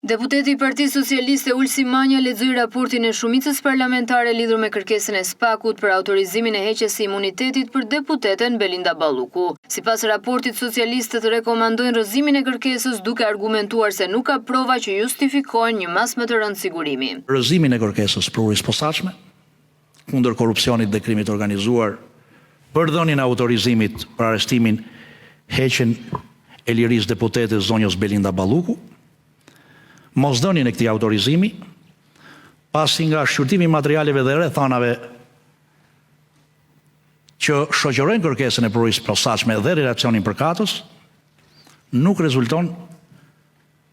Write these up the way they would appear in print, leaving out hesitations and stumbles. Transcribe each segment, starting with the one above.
Deputeti i Partisë Socialiste Ulsi Manja lexoi raportin e shumicës parlamentare lidhur me kërkesën e SPAK-ut për autorizimin e heqjes së imunitetit për deputeten Belinda Balluku. Sipas raportit, socialistët rekomandojnë rrëzimin e kërkesës duke argumentuar se nuk ka prova që justifikojnë një mas më të rëndë sigurimi. Rrëzimin e kërkesës për urrësi posaçme kundër korrupsionit dhe krimit organizuar, për dhënien e autorizimit për arrestimin, heqjen e lirisë deputetes zonjës Belinda Balluku, mosdhënien e këtij autorizimi, pasi nga shqyrtimi i materialeve dhe rrethanave që shoqërojnë kërkesën e përvojës posaçme dhe relacionin përkatës, nuk rezulton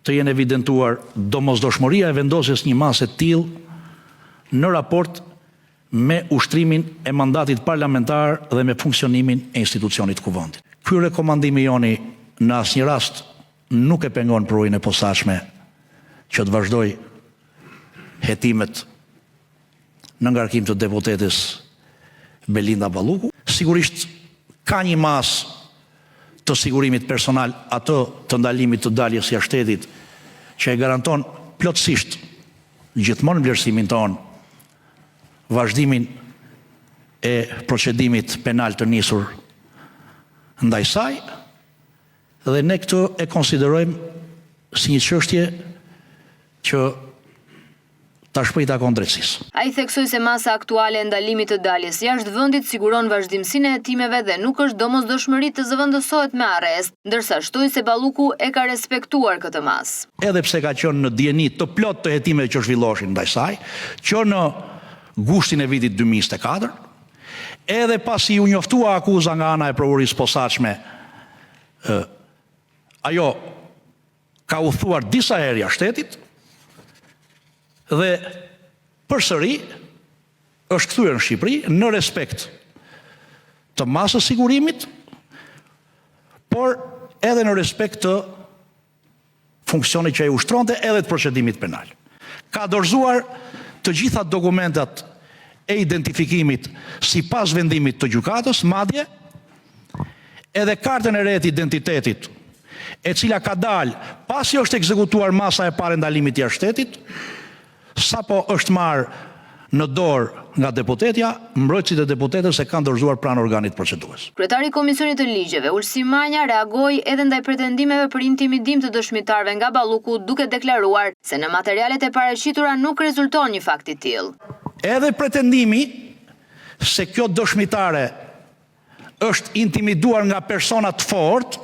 të jenë evidentuar domosdoshmëria e vendosjes një mase të tillë në raport me ushtrimin e mandatit parlamentar dhe me funksionimin e institucionit kuvendit. Ky rekomandimi joni në asnjë rast nuk e pengon përvojën e posaçme që të vazhdoj hetimet në ngarkim të deputetes Belinda Balluku. Sigurisht ka një mas të sigurimit personal, atë të ndalimit të daljes jashtë shtetit, që e garanton plotësisht gjithmonë vlerësimin ton vazhdimin e procedimit penal të nisur ndaj saj, dhe ne këtë e konsiderojmë si një çështje që tash po i takon drejtësisë. Ai theksoi se masa aktuale e ndalimit të daljes jashtë vendit siguron vazhdimsinë e hetimeve dhe nuk është domosdoshmëri të zëvendësohet me arrest, ndërsa shtoi se Balluku e ka respektuar këtë masë. Edhe pse ka qenë në dieni të plot të hetimeve që zhvilloshin ndaj saj, që në gushtin e vitit 2024, edhe pasi u njoftua akuza nga ana e prokurisë posaçme, ajo ka u thuar disa herë jashtë shtetit, dhe përsëri është kthyer në Shqipëri në respekt të masës sigurimit, por edhe në respekt të funksionit që ai ushtronte edhe të procedimit penal. Ka dorëzuar të gjitha dokumentat e identifikimit sipas vendimit të gjykatës, madje edhe kartën e re të identitetit, e cila ka dalë pasi është ekzekutuar masa e parë e ndalimit jashtë shtetit, sapo është marrë në dorë nga deputetja, mbrojtësit e deputetës e kanë dorëzuar pranë organit procedues. Kryetari i Komisionit të Ligjeve, Ulsi Manja, reagoi edhe ndaj pretendimeve për intimidim të dëshmitarëve nga Balluku, duke deklaruar se në materialet e paraqitura nuk rezulton një fakt i tillë. Edhe pretendimi se kjo dëshmitare është intimiduar nga persona të fortë,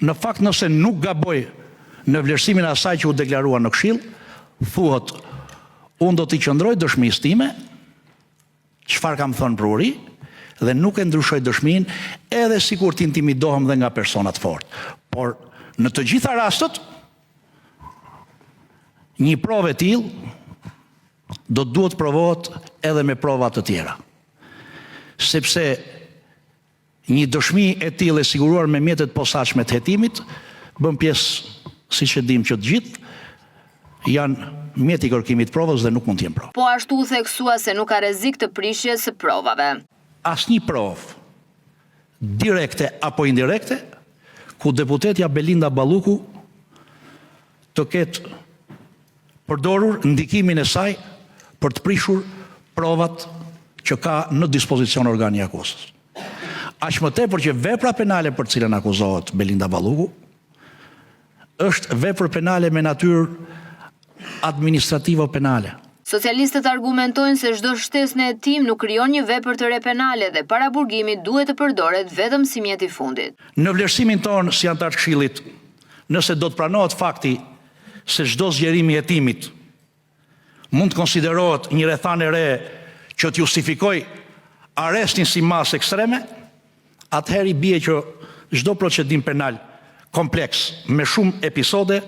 në fakt nëse nuk gaboj në vlerësimin e asaj që u deklarua në Këshill, thuhet, unë do t'i qëndroj dëshmisë time, çfarë kam thënë për uri, dhe nuk e ndryshoj dëshmin, edhe sikur t'intimidohem dhe nga persona të fortë. Por në të gjitha rastet, një provë e tillë do të duhet provohet edhe me prova të tjera. Sepse një dëshmi e tillë e siguruar me mjetet posaçme të hetimit bën pjesë, siç e dimë që të gjithë, janë mjeti i kërkimit provës dhe nuk mund të jenë provë. Po ashtu theksua se nuk ka rrezik të prishjes së provave. Asnjë provë direkte apo indirekte ku deputetja Belinda Balluku të ketë përdorur ndikimin e saj për të prishur provat që ka në dispozicion organi i akuzës. Aq më tepër që vepra penale për të cilën akuzohet Belinda Balluku është vepër penale me natyrë administrativo-penale. Socialistët argumentojnë se çdo shtesë në hetim nuk krijon një vepër të re penale dhe paraburgimi duhet të përdoret vetëm si mjet i fundit. Në vlerësimin tonë si antar të Këshillit, nëse do të pranohet fakti se çdo zgjerim i hetimit mund të konsiderohet një rrethanë e re që të justifikoj arrestin si masë ekstreme, atëherë i bie që çdo procedim penal kompleks me shumë episode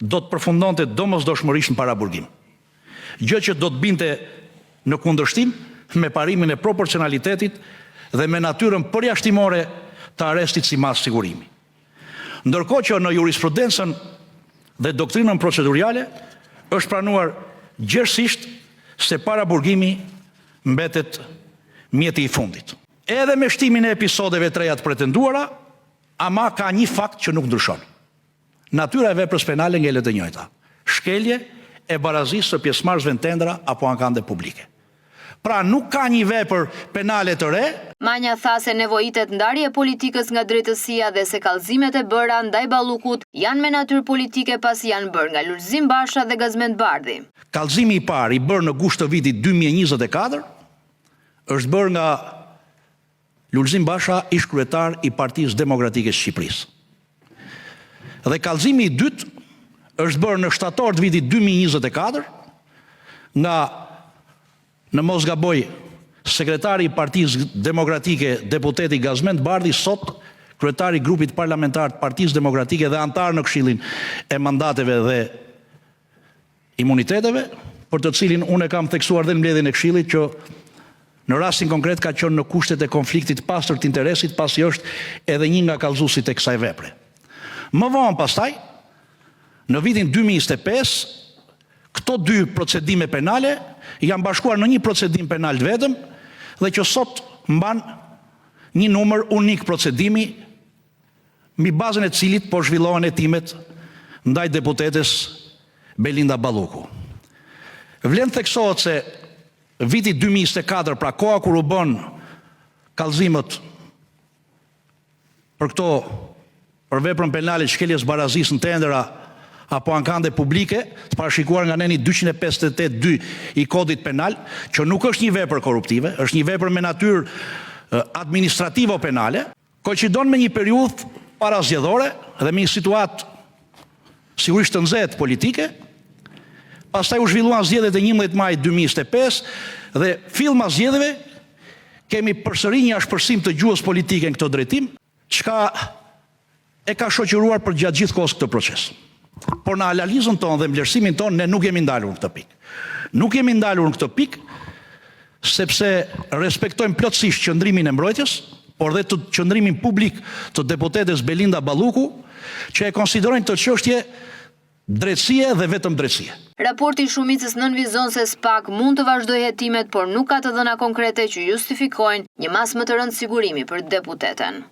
do të përfundonte domosdoshmërisht në paraburgim. Gjë që do të binte në kundërshtim me parimin e proporcionalitetit dhe me natyrën përjashtimore të arrestit si masë sigurimi. Ndërkohë që në jurisprudencën dhe doktrinën procedurale është pranuar gjerësisht se paraburgimi mbetet mjeti i fundit. Edhe me shtimin e episodeve të reja të pretenduara, ama ka një fakt që nuk ndryshon. natyra e veprës penale ngelet e njëjta. Shkelje e barazisë së pjesëmarrësve në tendra apo ankande publike. Pra nuk ka një vepër penale të re. Manja tha se nevojitet ndarje politikës nga drejtësia dhe se kallëzimet e bëra ndaj Ballukut janë me natyrë politike pasi janë bërë nga Lulzim Basha dhe Gazmend Bardhi. Kallëzimi i parë i bërë në gusht të vitit 2024 është bërë nga Lulzim Basha, ish kryetar i Partisë Demokratike të Shqipërisë. Dhe kallëzimi i dytë është bërë në shtator të vitit 2024 nga, në mos gaboj, sekretari i Partisë Demokratike, deputeti Gazmend Bardhi, sot kryetari i grupit parlamentar të Partisë Demokratike dhe antar në Këshillin e Mandateve dhe Imuniteteve, për të cilin unë e kam theksuar dhe në mbledhjen e Këshillit që në rastin konkret ka qenë në kushtet e konfliktit pastër të interesit, pasi është edhe një nga kallëzuesit e kësaj vepre. Më vonë pastaj, në vitin 2025, këto dy procedime penale janë bashkuar në një procedim penal të vetëm dhe që sot mban një numër unik procedimi mbi bazën e cilit po zhvillohen hetimet ndaj deputetes Belinda Balluku. Vlen theksohet se viti 2024, pra koha kur u bën kallëzimet për këto për veprën penale shkeljes barazisë në tendera apo ankande publike, të parashikuar nga neni 258.2 i kodit penal, që nuk është një vepër korruptive, është një vepër me natyrë administrative o penale, koincidon me një periudhë parazgjedhore dhe me një situatë sigurisht të nxehtë politike. Pastaj u zhvilluan zgjedhjet e 11 majit 2025 dhe fillma zgjedhjeve kemi përsëri një ashpërsim të gjuhës politike në këtë drejtim, çka e ka shoqëruar për gjatë gjithë kohës këtë proces. Por në analizën tonë dhe vlerësimin tonë ne nuk jemi ndalur në këtë pikë. Nuk jemi ndalur në këtë pikë sepse respektojmë plotësisht qëndrimin e mbrojtjes, por dhe të qëndrimin publik të deputetes Belinda Balluku, që e konsiderojnë këtë çështje drejtësie dhe vetëm drejtësie. Raporti i shumicës nënvizon se SPAK mund të vazhdojë hetimet, por nuk ka të dhëna konkrete që justifikojnë një mas më të rëndë sigurimi për deputeten.